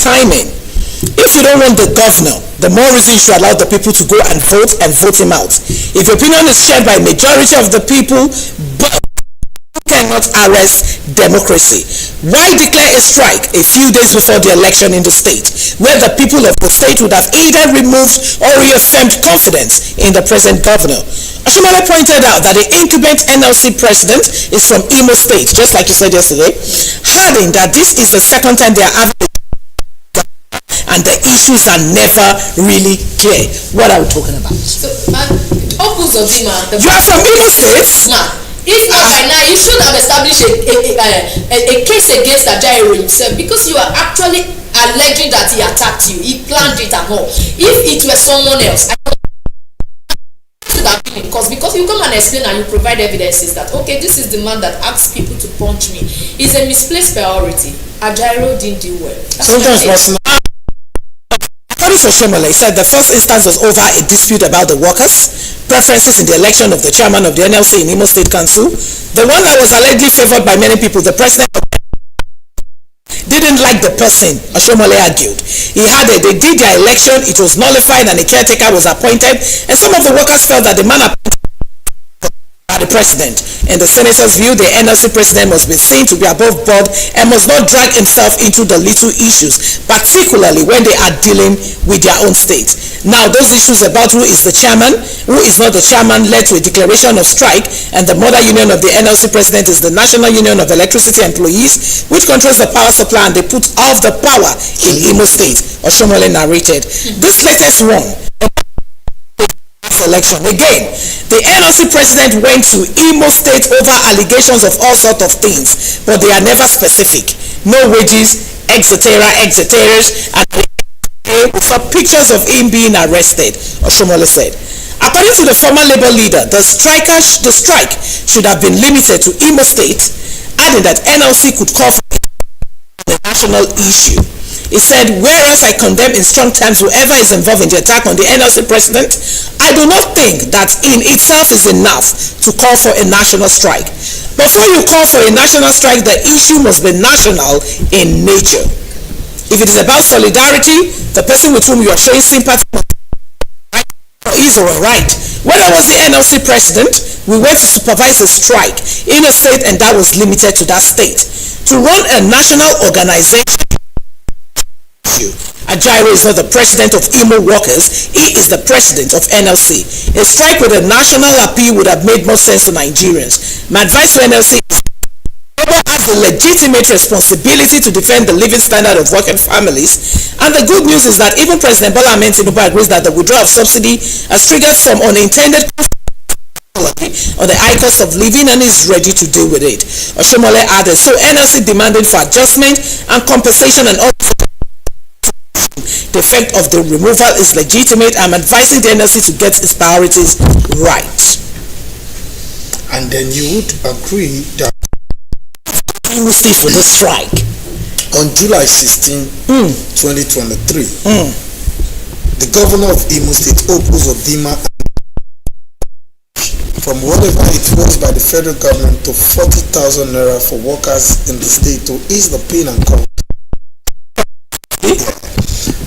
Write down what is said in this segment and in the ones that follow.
timing. If you don't want the governor, the more reason you should allow the people to go and vote him out. If your opinion is shared by a majority of the people, but cannot arrest democracy. Why declare a strike a few days before the election in the state, where the people of the state would have either removed or reaffirmed confidence in the present governor? Oshomole pointed out that the incumbent NLC president is from Imo State, just like you said yesterday, adding that this is the second time they are having and the issues are never really clear. What are we talking about? So, Opus Odima, you are from Imo State? If not by now, you should have established a case against Ajaero himself, because you are actually alleging that he attacked you, he planned it and all. If it were someone else, I would have been in cause, because you come and explain and you provide evidences that, okay, this is the man that asked people to punch me. It's a misplaced priority. Ajaero didn't do well. According to Oshomole, he said the first instance was over a dispute about the workers' preferences in the election of the chairman of the NLC in Imo State Council. The one that was allegedly favored by many people, the president didn't like the person, Oshomole argued. He added they did their election, it was nullified and a caretaker was appointed, and some of the workers felt that the man appointed by the president. In the senator's view, the NLC president must be seen to be above board and must not drag himself into the little issues, particularly when they are dealing with their own state. Now, those issues about who is the chairman, who is not the chairman, led to a declaration of strike, and the mother union of the NLC president is the National Union of Electricity Employees, which controls the power supply, and they put off the power in Imo State, Oshomole narrated. This latest one, election. Again, the NLC president went to Imo State over allegations of all sorts of things, but they are never specific. No wages, etc., and we saw pictures of him being arrested, Oshomole said. According to the former Labour leader, the strike should have been limited to Imo State, adding that NLC could call for a national issue. He said, whereas I condemn in strong terms whoever is involved in the attack on the NLC president, I do not think that in itself is enough to call for a national strike. Before you call for a national strike, the issue must be national in nature. If it is about solidarity, the person with whom you are showing sympathy is all right. When I was the NLC president, we went to supervise a strike in a state, and that was limited to that state. To run a national organization, Ajaero is not the president of Imo workers, he is the president of NLC. A strike with a national appeal would have made more sense to Nigerians. My advice to NLC is Labour has a legitimate responsibility to defend the living standard of working families, and the good news is that even President Bola Ahmed Tinubu agrees that the withdrawal of subsidy has triggered some unintended on the high cost of living and is ready to deal with it. Oshomole added, so NLC demanded for adjustment and compensation and all. The effect of the removal is legitimate. I'm advising the NLC to get its priorities right. And then you would agree that we stay for the strike on July 16, 2023, the governor of Imo State, Opus Odima, from whatever it was by the federal government to 40,000 naira for workers in the state to ease the pain and cost.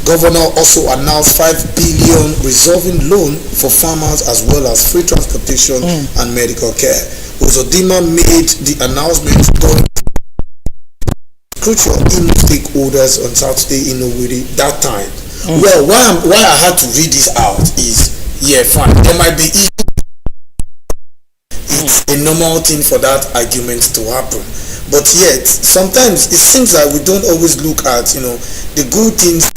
Governor also announced 5 billion resolving loan for farmers as well as free transportation and medical care. Uzodima made the announcement during crucial Imo stakeholders on Saturday in Owerri that time. Well, why I had to read this out is, yeah, fine, there might be it's a normal thing for that argument to happen, but yet sometimes it seems that we don't always look at the good things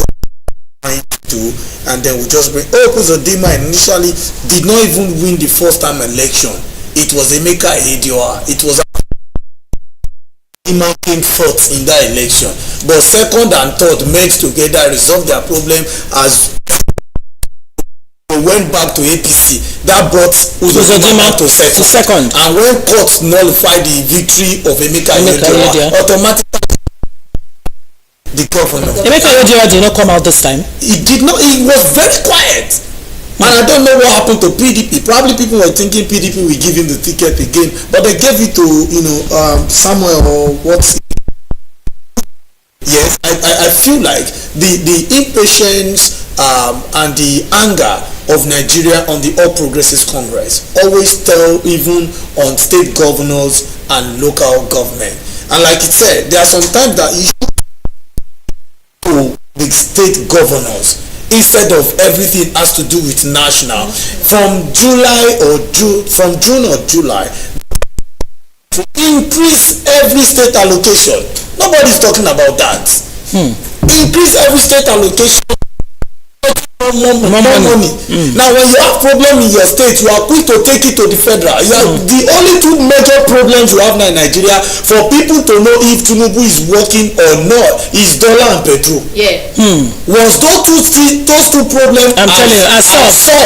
do, and then we just bring Uzodima initially did not even win the first time election. It was Emeka Ehedioha. It was Uzodima came fourth in that election, but second and third merged together, resolved their problem as they went back to APC. That brought Uzodima to second. And when courts nullified the victory of Emeka Ehedioha, automatically the governor. Emeka Ehedioha did not come out this time. He did not. He was very quiet. And I don't know what happened to PDP. Probably people were thinking PDP will give him the ticket again, but they gave it to Samuel or what's Yes, I feel like the impatience and the anger of Nigeria on the All Progressives Congress always tell even on state governors and local government. And like it said, there are some times that you should with state governors instead of everything has to do with national. From June or July, to increase every state allocation. Nobody's talking about that. Increase every state allocation. More money. Now when you have problem in your state, you are quick to take it to the federal. You are the only two major problems you have now in Nigeria for people to know if Tinubu is working or not is dollar and petrol. Once those two problems I'm telling you, I saw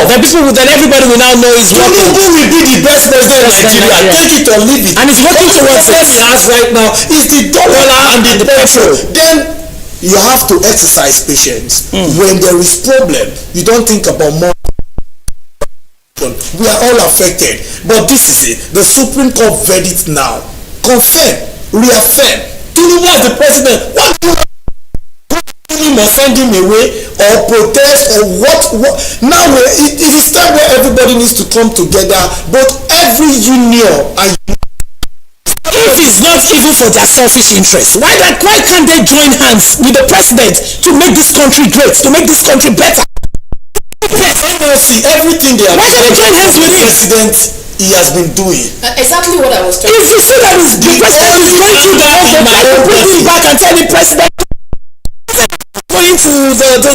the people then everybody will now know is working. Tinubu will be the best president in Nigeria. Take it or leave it. And it's working towards the problem he has right now is the dollar and the petrol. Then you have to exercise patience. When there is problem, you don't think about more. We are all affected, but this is it. The Supreme Court verdict now confirm, reaffirm. Tinubu as the president. What do you or send him away or protest or what? Now it is time where everybody needs to come together, but every union and if it's not even for their selfish interest, why can't they join hands with the president to make this country great, to make this country better? Yes, NLC, everything they are. Why can't they join hands with him? President, he has been doing. Exactly what I was trying to say. If you see that the president is going through the whole, they try to bring him back and tell the president going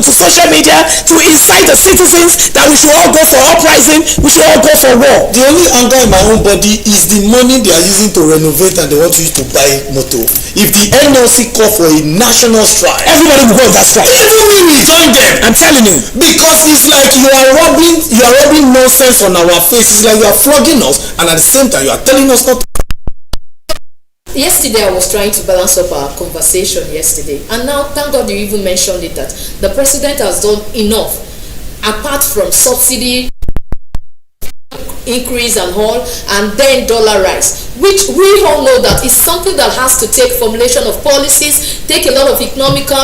to social media to incite the citizens that we should all go for uprising, we should all go for war. The only anger in my own body is the money they are using to renovate and they want to use to buy motor. If the NLC call for a national strike, everybody will go on that strike. Even me will join them. I'm telling you. Because it's like you are rubbing nonsense on our face. It's like you are flogging us and at the same time you are telling us not to. Yesterday I was trying to balance up our conversation yesterday, and now thank God you even mentioned it that the president has done enough apart from subsidy increase and all, and then dollar rise, which we all know that is something that has to take formulation of policies, take a lot of economical